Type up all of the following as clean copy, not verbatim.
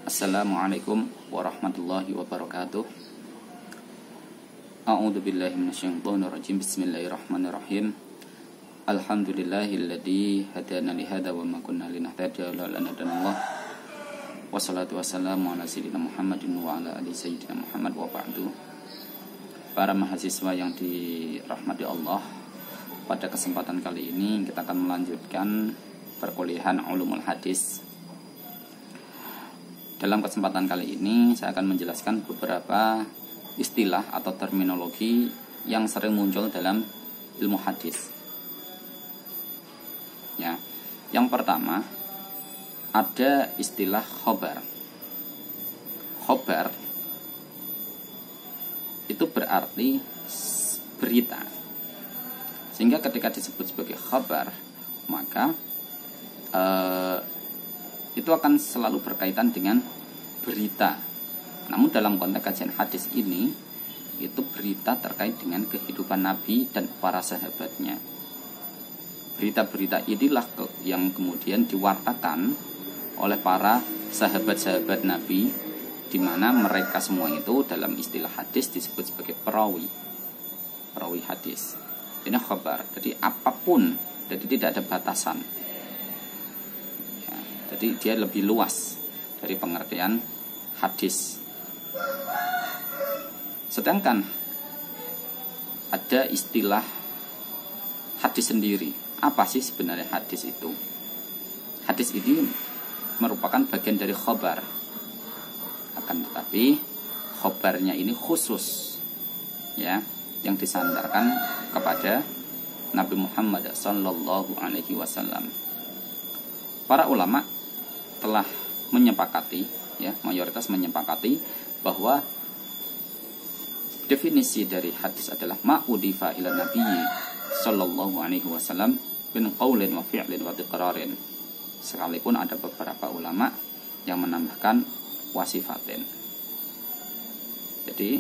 Assalamualaikum warahmatullahi wabarakatuh. A'udzu billahi minasyaitonir rajim. Bismillahirrahmanirrahim. Alhamdulillahilladzi hadana li hadza wa ma kunna linahtadiya laula an hadanallah. Wassalatu wassalamu ala sayyidina Muhammadin wa ala ali sayyidina Muhammad wa ba'du. Para mahasiswa yang dirahmati Allah, pada kesempatan kali ini kita akan melanjutkan perkuliahan ulumul hadis. Dalam kesempatan kali ini saya akan menjelaskan beberapa istilah atau terminologi yang sering muncul dalam ilmu hadis. Ya. Yang pertama ada istilah khobar. Khobar itu berarti berita. Sehingga ketika disebut sebagai khobar, maka itu akan selalu berkaitan dengan berita. Namun dalam konteks kajian hadis ini, itu berita terkait dengan kehidupan Nabi dan para sahabatnya. Berita-berita inilah yang kemudian diwartakan oleh para sahabat-sahabat Nabi, di mana mereka semua itu dalam istilah hadis disebut sebagai perawi hadis. Ini khabar, jadi apapun, jadi tidak ada batasan. Jadi dia lebih luas dari pengertian hadis. Sedangkan ada istilah hadis sendiri. Apa sih sebenarnya hadis itu? Hadis ini merupakan bagian dari khobar. Akan tetapi khobarnya ini khusus, ya, yang disandarkan kepada Nabi Muhammad sallallahu alaihi wasallam. Para ulama telah menyepakati, ya, mayoritas menyepakati bahwa definisi dari hadis adalah ma'udifa ila nabiyyi sallallahu alaihi wasallam bin qaulin wa fi'lin wa tiqrarin. Sekalipun ada beberapa ulama yang menambahkan wasifatin. Jadi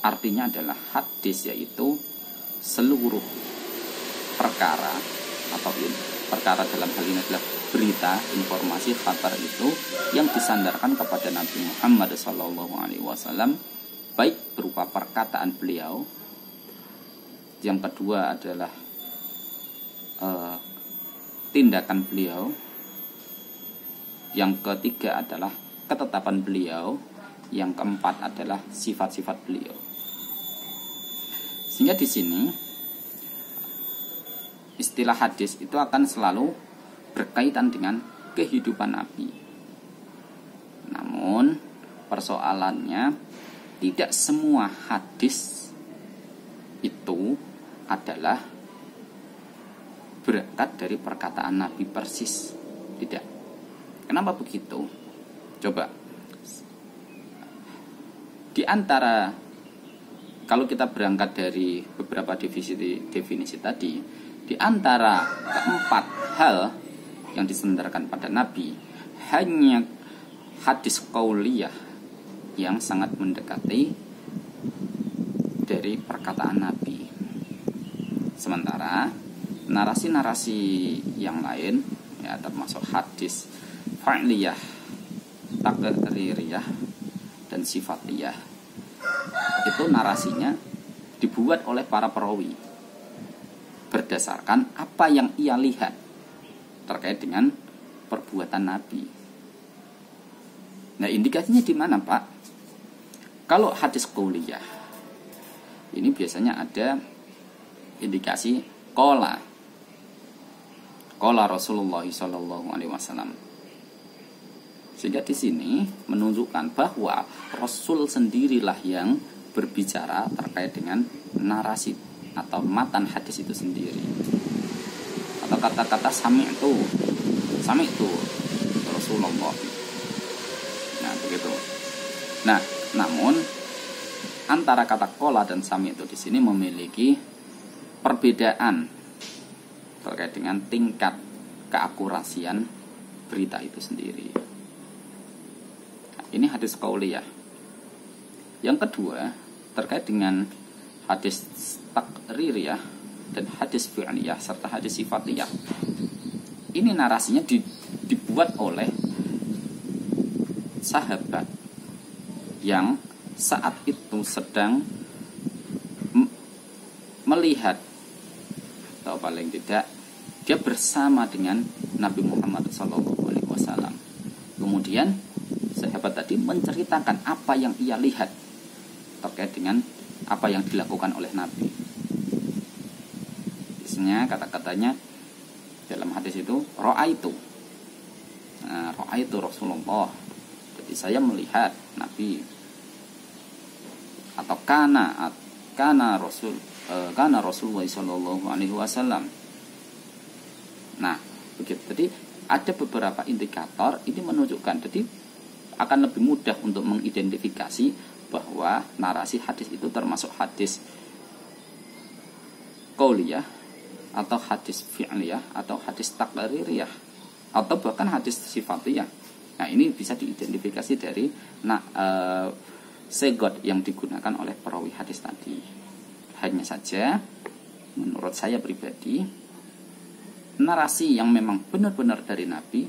artinya adalah hadis yaitu seluruh perkara atau perkara dalam hal ini adalah berita, informasi, kabar itu yang disandarkan kepada Nabi Muhammad SAW, baik berupa perkataan beliau, yang kedua adalah tindakan beliau, yang ketiga adalah ketetapan beliau, yang keempat adalah sifat-sifat beliau. Sehingga di sini istilah hadis itu akan selalu berkaitan dengan kehidupan Nabi. Namun persoalannya tidak semua hadis itu adalah berangkat dari perkataan Nabi persis. Tidak. Kenapa begitu? Coba. Di antara, kalau kita berangkat dari beberapa definisi tadi, di antara keempat hal yang disandarkan pada Nabi, hanya hadis qauliyah yang sangat mendekati dari perkataan Nabi. Sementara narasi-narasi yang lain, ya, termasuk hadis fa'liyah, taqririyah, dan sifatiyah, itu narasinya dibuat oleh para perawi berdasarkan apa yang ia lihat terkait dengan perbuatan Nabi. Nah, indikasinya di mana, Pak? Kalau hadis qauliyah ini biasanya ada indikasi qala Rasulullah sallallahu alaihi wasallam. Sehingga di sini menunjukkan bahwa Rasul sendirilah yang berbicara terkait dengan narasi atau matan hadis itu sendiri. Atau kata-kata sami'tu Rasulullah. Nah, begitu. Nah, namun antara kata qala dan sami'tu di sini memiliki perbedaan terkait dengan tingkat keakurasian berita itu sendiri. Nah, ini hadis qauliyah. Yang kedua, terkait dengan hadis taqririyah dan hadis fi'liyah serta hadis sifatiyah. Ini narasinya dibuat oleh sahabat yang saat itu sedang melihat, atau paling tidak dia bersama dengan Nabi Muhammad SAW. Kemudian sahabat tadi menceritakan apa yang ia lihat terkait dengan apa yang dilakukan oleh Nabi. Biasanya kata-katanya dalam hadis itu ra'aitu. Ra'aitu Rasulullah. Jadi saya melihat Nabi, atau kana Rasulullah sallallahu alaihi wasallam. Nah, begitu. Jadi ada beberapa indikator ini menunjukkan, jadi akan lebih mudah untuk mengidentifikasi bahwa narasi hadis itu termasuk hadis qauliyah atau hadis fi'liyah atau hadis taqririyah atau bahkan hadis sifatiyah. Nah, ini bisa diidentifikasi dari segot yang digunakan oleh perawi hadis tadi. Hanya saja menurut saya pribadi, narasi yang memang benar-benar dari Nabi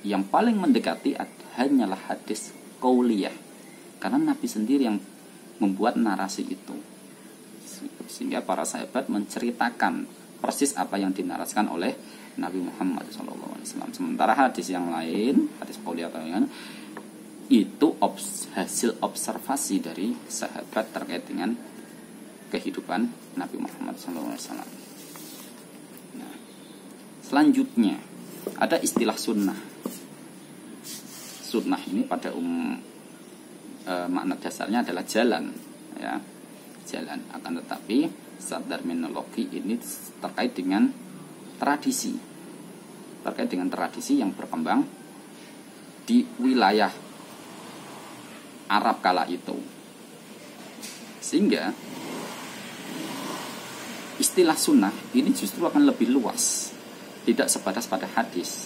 yang paling mendekati hanyalah hadis qauliyah, karena Nabi sendiri yang membuat narasi itu, sehingga para sahabat menceritakan persis apa yang dinarasikan oleh Nabi Muhammad SAW. Sementara hadis yang lain, hadis qauliyah itu hasil observasi dari sahabat terkait dengan kehidupan Nabi Muhammad SAW. Nah, selanjutnya ada istilah sunnah. Sunnah ini pada makna dasarnya adalah jalan, ya, jalan. Akan tetapi secara terminologi ini terkait dengan tradisi, yang berkembang di wilayah Arab kala itu, sehingga istilah sunnah ini justru akan lebih luas, tidak sebatas pada hadis.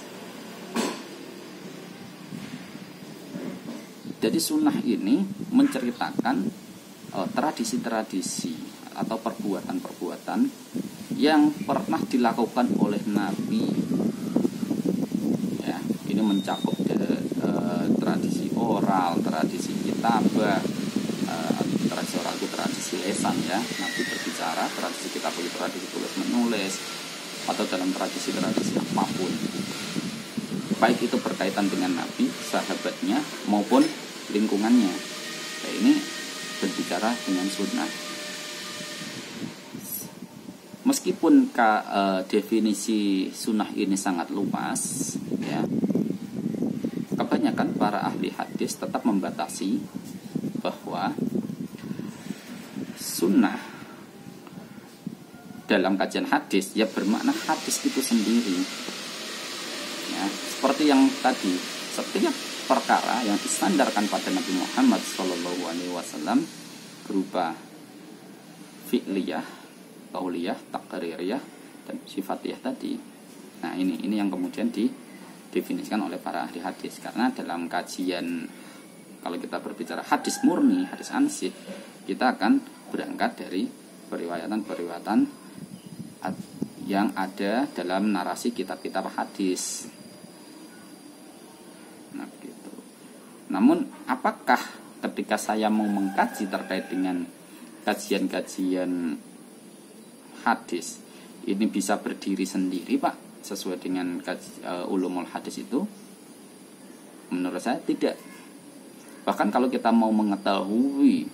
Jadi sunnah ini menceritakan tradisi-tradisi atau perbuatan-perbuatan yang pernah dilakukan oleh Nabi. Ya, ini mencakup tradisi oral, tradisi kitabah, tradisi oral itu tradisi lesan, ya, Nabi berbicara. Tradisi kitabah itu tradisi tulis menulis, atau dalam tradisi-tradisi apapun, baik itu berkaitan dengan Nabi, sahabatnya maupun lingkungannya. Nah, ini berbicara dengan sunnah. Meskipun definisi sunnah ini sangat luas, ya, kebanyakan para ahli hadis tetap membatasi bahwa sunnah dalam kajian hadis ya bermakna hadis itu sendiri. Ya, seperti yang tadi, setiap perkara yang disandarkan pada Nabi Muhammad SAW berupa fi'liyah, qauliyah, taqririyah, dan sifatiyah tadi. Nah, ini yang kemudian didefinisikan oleh para ahli hadis. Karena dalam kajian, kalau kita berbicara hadis murni, hadis ansih, kita akan berangkat dari periwayatan-periwayatan yang ada dalam narasi kitab-kitab hadis. Nah, gitu. Namun, apakah ketika saya mau mengkaji terkait dengan kajian-kajian hadis ini bisa berdiri sendiri, Pak, sesuai dengan ulumul hadis itu? Menurut saya tidak. Bahkan kalau kita mau mengetahui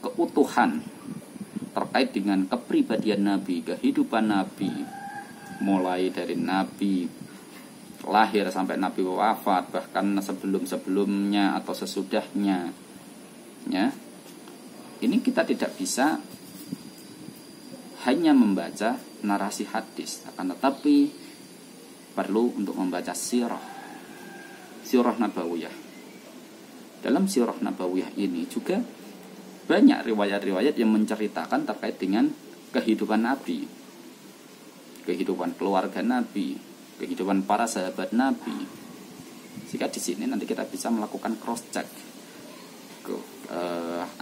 keutuhan terkait dengan kepribadian Nabi, kehidupan Nabi, mulai dari Nabi lahir sampai Nabi wafat, bahkan sebelum-sebelumnya atau sesudahnya, ya, ini kita tidak bisa hanya membaca narasi hadis, akan tetapi perlu untuk membaca sirah nabawiyah. Dalam sirah nabawiyah ini juga banyak riwayat-riwayat yang menceritakan terkait dengan kehidupan Nabi, kehidupan keluarga Nabi, kehidupan para sahabat Nabi. Sehingga di sini nanti kita bisa melakukan cross check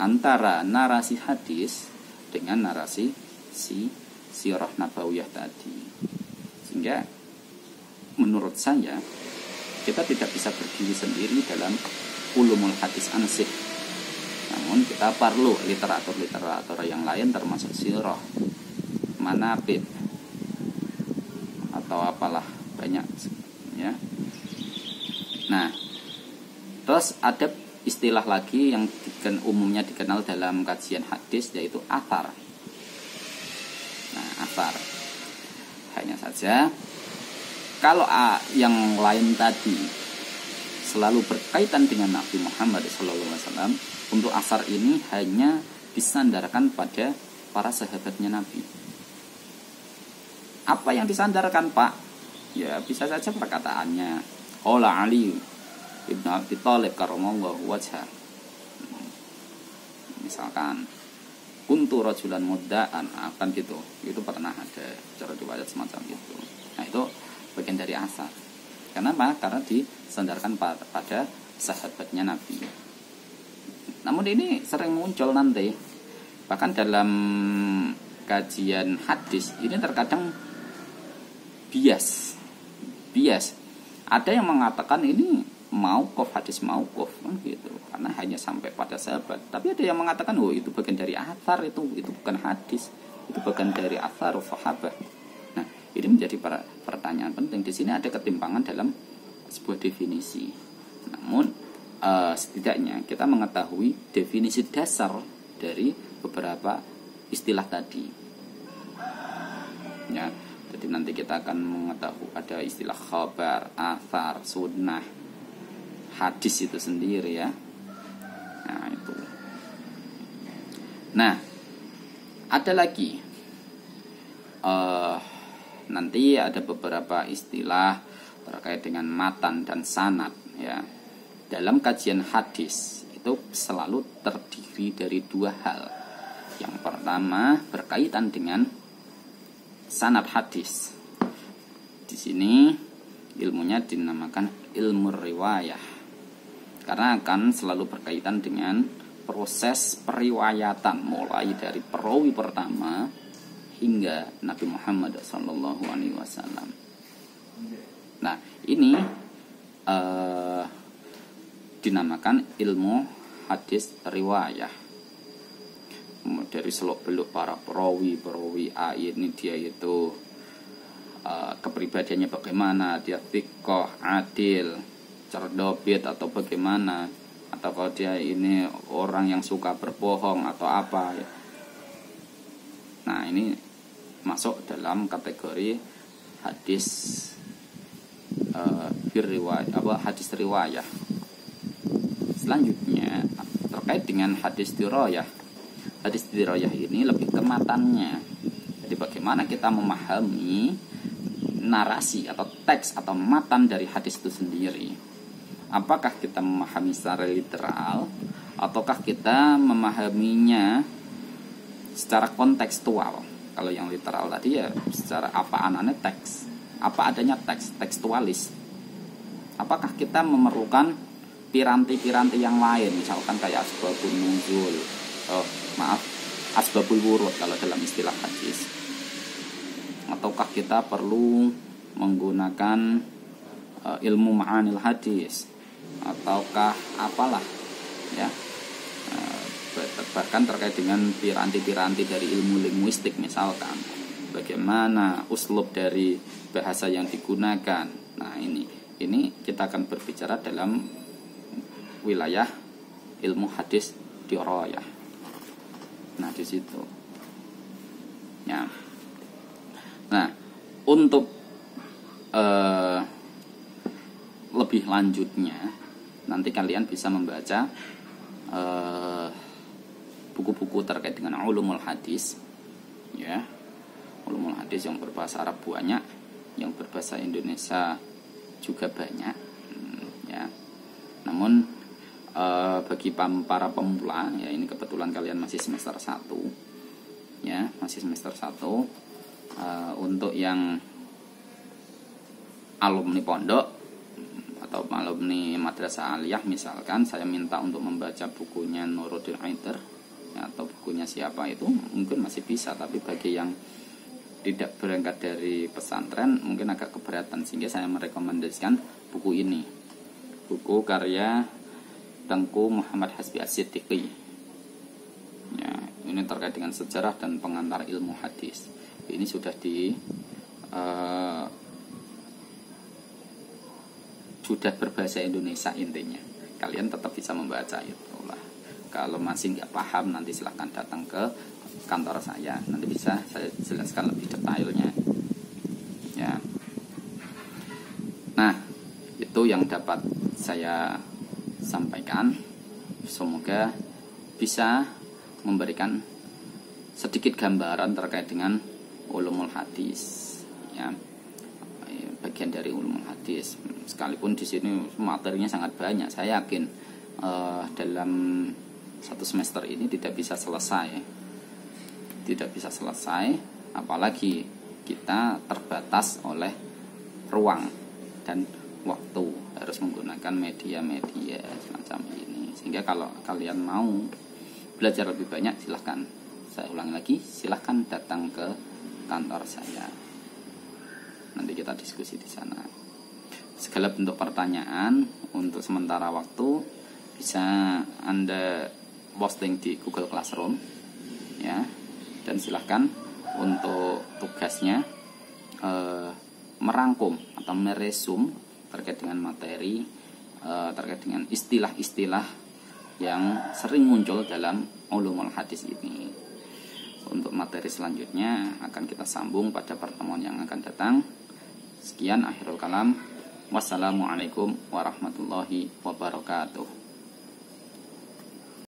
antara narasi hadis dengan narasi sirah nabawiyah tadi. Sehingga menurut saya kita tidak bisa berdiri sendiri dalam ulumul hadis ansih. Namun kita perlu literatur yang lain termasuk sirah, manaqib atau apalah banyak ya. Nah, terus ada istilah lagi yang umumnya dikenal dalam kajian hadis, yaitu athar. Nah, athar. Hanya saja kalau yang lain tadi selalu berkaitan dengan Nabi Muhammad SAW, untuk athar ini hanya disandarkan pada para sahabatnya Nabi. Apa yang disandarkan, Pak? Ya bisa saja perkataannya. Qala Ali Ibnu Abi Thalib karramallahu wajhah. Misalkan kuntu rajulan mudda'an, akan gitu. Itu pernah ada cara riwayat semacam itu. Nah, itu bagian dari asar. Kenapa? Karena disandarkan pada sahabatnya Nabi. Namun ini sering muncul nanti. Bahkan dalam kajian hadis ini terkadang bias. Ada yang mengatakan ini mauquf, hadis mauquf kan gitu, karena hanya sampai pada sahabat. Tapi ada yang mengatakan itu bagian dari athar, itu bukan hadis, itu bagian dari athar sahabat. Nah, ini menjadi pertanyaan penting. Di sini ada ketimpangan dalam sebuah definisi. Namun setidaknya kita mengetahui definisi dasar dari beberapa istilah tadi. Ya, jadi nanti kita akan mengetahui ada istilah khabar, athar, sunnah, hadis itu sendiri ya. Nah, itu. Nah, ada lagi. Nanti ada beberapa istilah terkait dengan matan dan sanad ya. Dalam kajian hadis itu selalu terdiri dari dua hal. Yang pertama berkaitan dengan sanad hadis. Di sini ilmunya dinamakan ilmu riwayah, karena akan selalu berkaitan dengan proses periwayatan mulai dari perawi pertama hingga Nabi Muhammad SAW. Nah, ini dinamakan ilmu hadis riwayah. Dari seluk-beluk para perawi A ini dia itu kepribadiannya bagaimana, dia thiqah, adil, cerdobit atau bagaimana, atau kalau dia ini orang yang suka berbohong atau apa ya. Nah, ini masuk dalam kategori hadis hadis riwayah. Selanjutnya terkait dengan hadis dirayah. Hadis dirayah ini lebih ke matannya. Jadi bagaimana kita memahami narasi atau teks atau matan dari hadis itu sendiri. Apakah kita memahami secara literal ataukah kita memahaminya secara kontekstual? Kalau yang literal tadi ya secara apa anane teks, apa adanya teks, tekstualis. Apakah kita memerlukan piranti-piranti yang lain, misalkan kayak asbabun nuzul, asbabul wurud kalau dalam istilah hadis, ataukah kita perlu menggunakan ilmu ma'anil hadis, ataukah apalah ya, bahkan terkait dengan piranti-piranti dari ilmu linguistik, misalkan bagaimana uslub dari bahasa yang digunakan. Nah, ini kita akan berbicara dalam wilayah ilmu hadis dirayah. Nah, di situ ya. Nah, untuk lebih lanjutnya nanti kalian bisa membaca buku-buku terkait dengan ulumul hadis ya. Ulumul hadis yang berbahasa Arab banyak, yang berbahasa Indonesia juga banyak ya. Namun bagi para pemula ya, ini kebetulan kalian masih semester 1 ya, masih semester 1. Untuk yang alumni pondok atau alumni madrasah aliyah misalkan, saya minta untuk membaca bukunya Nuruddin Haider ya, atau bukunya siapa itu mungkin masih bisa. Tapi bagi yang tidak berangkat dari pesantren mungkin agak keberatan, sehingga saya merekomendasikan buku ini, buku karya Tengku Muhammad Hasbi As-Siddiqi. Ya, ini terkait dengan sejarah dan pengantar ilmu hadis. Ini sudah sudah berbahasa Indonesia intinya. Kalian tetap bisa membaca itu lah. Kalau masih nggak paham, nanti silahkan datang ke kantor saya, nanti bisa saya jelaskan lebih detailnya ya. Nah, itu yang dapat saya sampaikan, semoga bisa memberikan sedikit gambaran terkait dengan ulumul hadis ya, bagian dari ulumul hadis. Sekalipun di sini materinya sangat banyak, saya yakin dalam satu semester ini tidak bisa selesai, apalagi kita terbatas oleh ruang dan waktu, harus menggunakan media-media semacam ini. Sehingga kalau kalian mau belajar lebih banyak, silahkan, saya ulangi lagi, silahkan datang ke kantor saya, nanti kita diskusi di sana. Segala bentuk pertanyaan untuk sementara waktu bisa Anda posting di Google Classroom ya, dan silahkan untuk tugasnya merangkum atau meresum terkait dengan materi, terkait dengan istilah-istilah yang sering muncul dalam ulumul hadis ini. Untuk materi selanjutnya akan kita sambung pada pertemuan yang akan datang. Sekian, akhirul kalam. Wassalamualaikum warahmatullahi wabarakatuh.